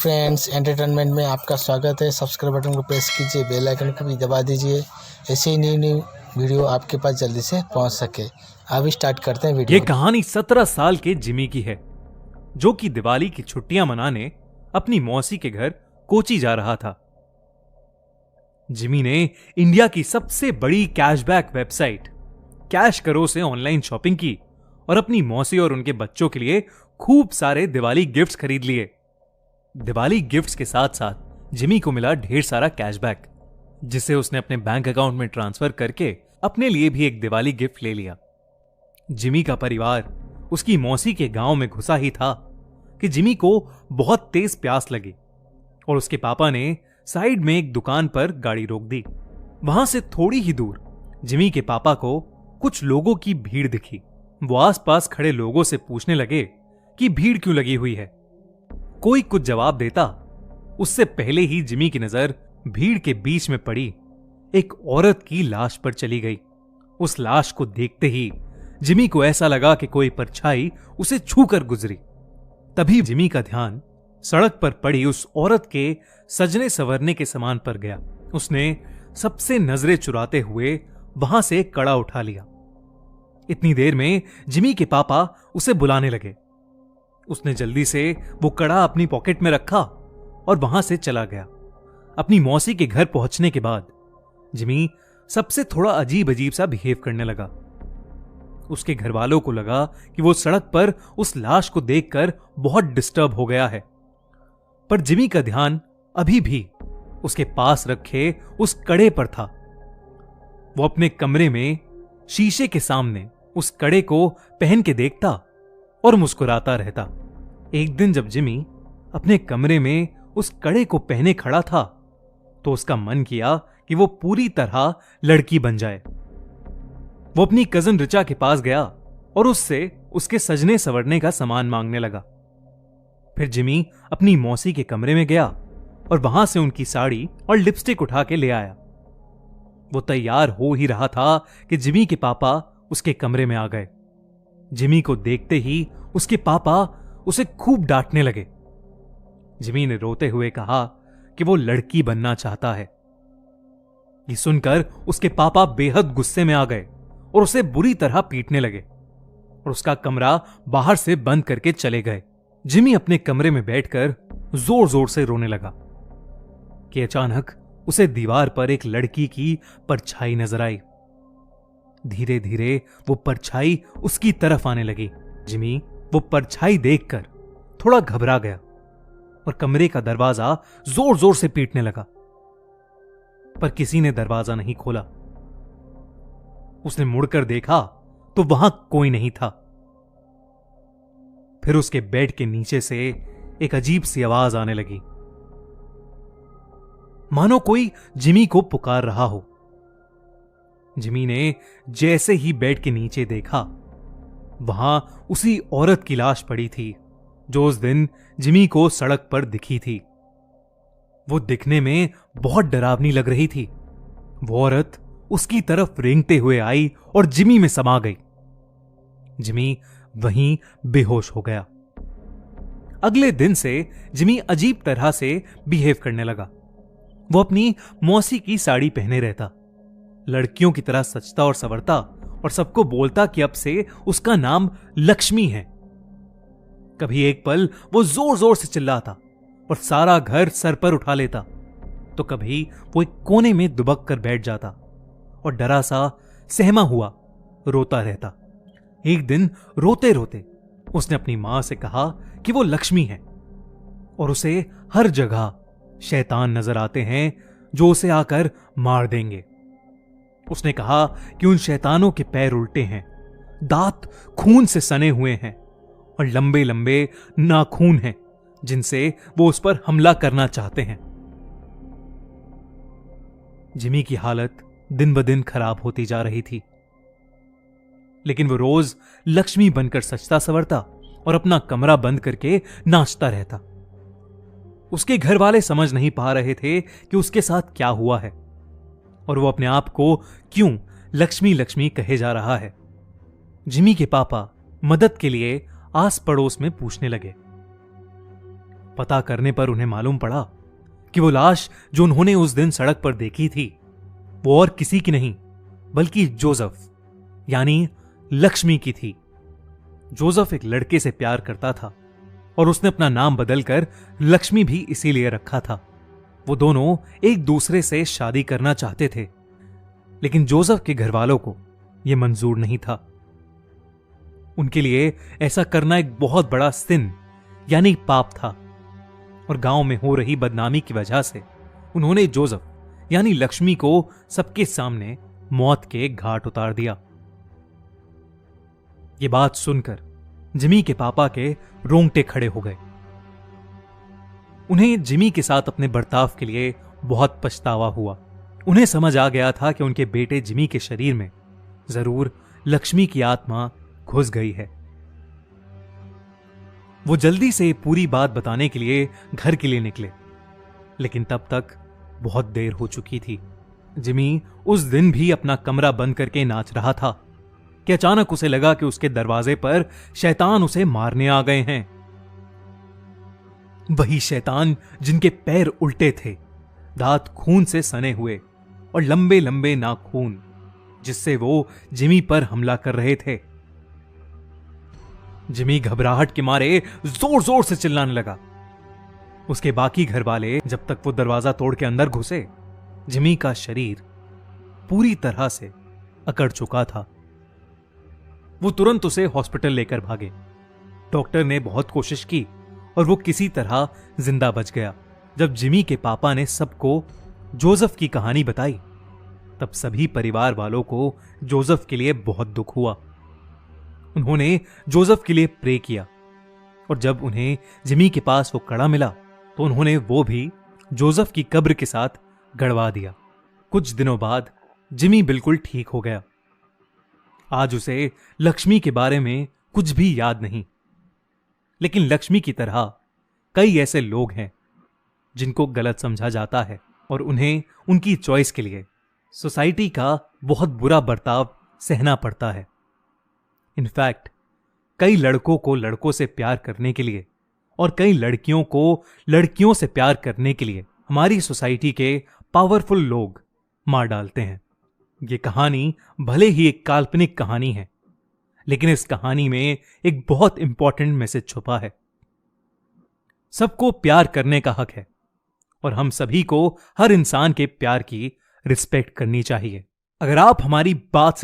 Friends, entertainment में आपका स्वागत है। सब्सक्राइब बटन को प्रेस कीजिए, बेल आइकन को भी दबा दीजिए, ऐसे ही नई नई वीडियो आपके पास जल्दी से पहुंच सके। अब स्टार्ट करते हैं वीडियो। ये कहानी 17 साल के जिमी की है, जो कि दिवाली की छुट्टियां मनाने अपनी मौसी के घर कोची जा रहा था। जिमी ने इंडिया की सबसे बड़ी कैशबैक वेबसाइट कैश करो से ऑनलाइन शॉपिंग की और अपनी मौसी और उनके बच्चों के लिए खूब सारे दिवाली गिफ्ट्स खरीद लिए। दिवाली गिफ्ट्स के साथ साथ जिमी को मिला ढेर सारा कैशबैक, जिसे उसने अपने बैंक अकाउंट में ट्रांसफर करके अपने लिए भी एक दिवाली गिफ्ट ले लिया। जिमी का परिवार उसकी मौसी के गांव में घुसा ही था कि जिमी को बहुत तेज प्यास लगी और उसके पापा ने साइड में एक दुकान पर गाड़ी रोक दी। वहां से थोड़ी ही दूर जिमी के पापा को कुछ लोगों की भीड़ दिखी। वो आसपास खड़े लोगों से पूछने लगे कि भीड़ क्यों लगी हुई है। कोई कुछ जवाब देता, उससे पहले ही जिमी की नजर भीड़ के बीच में पड़ी एक औरत की लाश पर चली गई। उस लाश को देखते ही जिमी को ऐसा लगा कि कोई परछाई उसे छूकर गुजरी। तभी जिमी का ध्यान सड़क पर पड़ी उस औरत के सजने संवरने के सामान पर गया। उसने सबसे नजरें चुराते हुए वहां से एक कड़ा उठा लिया। इतनी देर में जिमी के पापा उसे बुलाने लगे। उसने जल्दी से वो कड़ा अपनी पॉकेट में रखा और वहां से चला गया। अपनी मौसी के घर पहुंचने के बाद जिमी सबसे थोड़ा अजीब अजीब सा बिहेव करने लगा। उसके घर वालों को लगा कि वो सड़क पर उस लाश को देखकर बहुत डिस्टर्ब हो गया है, पर जिमी का ध्यान अभी भी उसके पास रखे उस कड़े पर था। वो अपने कमरे में शीशे के सामने उस कड़े को पहन के देखता और मुस्कुराता रहता। एक दिन जब जिमी अपने कमरे में उस कड़े को पहने खड़ा था, तो उसका मन किया कि वो पूरी तरह लड़की बन जाए। वो अपनी कजन रिचा के पास गया और उससे उसके सजने संवरने का सामान मांगने लगा। फिर जिमी अपनी मौसी के कमरे में गया और वहां से उनकी साड़ी और लिपस्टिक उठा के ले आया। वो तैयार हो ही रहा था कि जिमी के पापा उसके कमरे में आ गए। जिमी को देखते ही उसके पापा उसे खूब डांटने लगे। जिमी ने रोते हुए कहा कि वो लड़की बनना चाहता है। ये सुनकर उसके पापा बेहद गुस्से में आ गए और उसे बुरी तरह पीटने लगे और उसका कमरा बाहर से बंद करके चले गए। जिमी अपने कमरे में बैठकर जोर जोर से रोने लगा कि अचानक उसे दीवार पर एक लड़की की परछाई नजर आई। धीरे धीरे वो परछाई उसकी तरफ आने लगी। जिमी वो परछाई देखकर थोड़ा घबरा गया और कमरे का दरवाजा जोर जोर से पीटने लगा, पर किसी ने दरवाजा नहीं खोला। उसने मुड़कर देखा तो वहां कोई नहीं था। फिर उसके बेड के नीचे से एक अजीब सी आवाज आने लगी, मानो कोई जिमी को पुकार रहा हो। जिमी ने जैसे ही बेड के नीचे देखा, वहां उसी औरत की लाश पड़ी थी जो उस दिन जिमी को सड़क पर दिखी थी। वो दिखने में बहुत डरावनी लग रही थी। वो औरत उसकी तरफ रेंगते हुए आई और जिमी में समा गई। जिमी वहीं बेहोश हो गया। अगले दिन से जिमी अजीब तरह से बिहेव करने लगा। वो अपनी मौसी की साड़ी पहने रहता, लड़कियों की तरह सजता और संवरता और सबको बोलता कि अब से उसका नाम लक्ष्मी है। कभी एक पल वो जोर जोर से चिल्लाता और सारा घर सर पर उठा लेता, तो कभी वो एक कोने में दुबक कर बैठ जाता और डरा सा सहमा हुआ रोता रहता। एक दिन रोते रोते उसने अपनी मां से कहा कि वो लक्ष्मी है और उसे हर जगह शैतान नजर आते हैं जो उसे आकर मार देंगे। उसने कहा कि उन शैतानों के पैर उल्टे हैं, दांत खून से सने हुए हैं और लंबे लंबे नाखून हैं जिनसे वो उस पर हमला करना चाहते हैं। जिमी की हालत दिन ब दिन खराब होती जा रही थी, लेकिन वो रोज लक्ष्मी बनकर सजता संवरता और अपना कमरा बंद करके नाचता रहता। उसके घर वाले समझ नहीं पा रहे थे कि उसके साथ क्या हुआ है और वो अपने आप को क्यों लक्ष्मी लक्ष्मी कहे जा रहा है। जिमी के पापा मदद के लिए आस पड़ोस में पूछने लगे। पता करने पर उन्हें मालूम पड़ा कि वो लाश जो उन्होंने उस दिन सड़क पर देखी थी वो और किसी की नहीं बल्कि जोसेफ यानी लक्ष्मी की थी। जोसेफ एक लड़के से प्यार करता था और उसने अपना नाम बदलकर लक्ष्मी भी इसीलिए रखा था। वो दोनों एक दूसरे से शादी करना चाहते थे, लेकिन जोसेफ के घर वालों को यह मंजूर नहीं था। उनके लिए ऐसा करना एक बहुत बड़ा सिन यानी पाप था और गांव में हो रही बदनामी की वजह से उन्होंने जोसेफ यानी लक्ष्मी को सबके सामने मौत के घाट उतार दिया। ये बात सुनकर जिमी के पापा के रोंगटे खड़े हो गए। उन्हें जिमी के साथ अपने बर्ताव के लिए बहुत पछतावा हुआ। उन्हें समझ आ गया था कि उनके बेटे जिमी के शरीर में जरूर लक्ष्मी की आत्मा घुस गई है। वो जल्दी से पूरी बात बताने के लिए घर के लिए निकले, लेकिन तब तक बहुत देर हो चुकी थी। जिमी उस दिन भी अपना कमरा बंद करके नाच रहा था कि अचानक उसे लगा कि उसके दरवाजे पर शैतान उसे मारने आ गए हैं। वही शैतान जिनके पैर उल्टे थे, दांत खून से सने हुए और लंबे लंबे नाखून, जिससे वो जिमी पर हमला कर रहे थे। जिमी घबराहट के मारे जोर जोर से चिल्लाने लगा। उसके बाकी घर वाले जब तक वो दरवाजा तोड़ के अंदर घुसे, जिमी का शरीर पूरी तरह से अकड़ चुका था। वो तुरंत उसे हॉस्पिटल लेकर भागे। डॉक्टर ने बहुत कोशिश की और वो किसी तरह जिंदा बच गया। जब जिमी के पापा ने सबको जोसेफ की कहानी बताई, तब सभी परिवार वालों को जोसेफ के लिए बहुत दुख हुआ। उन्होंने जोसेफ के लिए प्रे किया और जब उन्हें जिमी के पास वो कड़ा मिला तो उन्होंने वो भी जोसेफ की कब्र के साथ गड़वा दिया। कुछ दिनों बाद जिमी बिल्कुल ठीक हो गया। आज उसे लक्ष्मी के बारे में कुछ भी याद नहीं, लेकिन लक्ष्मी की तरह कई ऐसे लोग हैं जिनको गलत समझा जाता है और उन्हें उनकी चॉइस के लिए सोसाइटी का बहुत बुरा बर्ताव सहना पड़ता है। इनफैक्ट कई लड़कों को लड़कों से प्यार करने के लिए और कई लड़कियों को लड़कियों से प्यार करने के लिए हमारी सोसाइटी के पावरफुल लोग मार डालते हैं। ये कहानी भले ही एक काल्पनिक कहानी है, लेकिन इस कहानी में एक बहुत इंपॉर्टेंट मैसेज छुपा है। सबको प्यार करने का हक है और हम सभी को हर इंसान के प्यार की रिस्पेक्ट करनी चाहिए। अगर आप हमारी बात से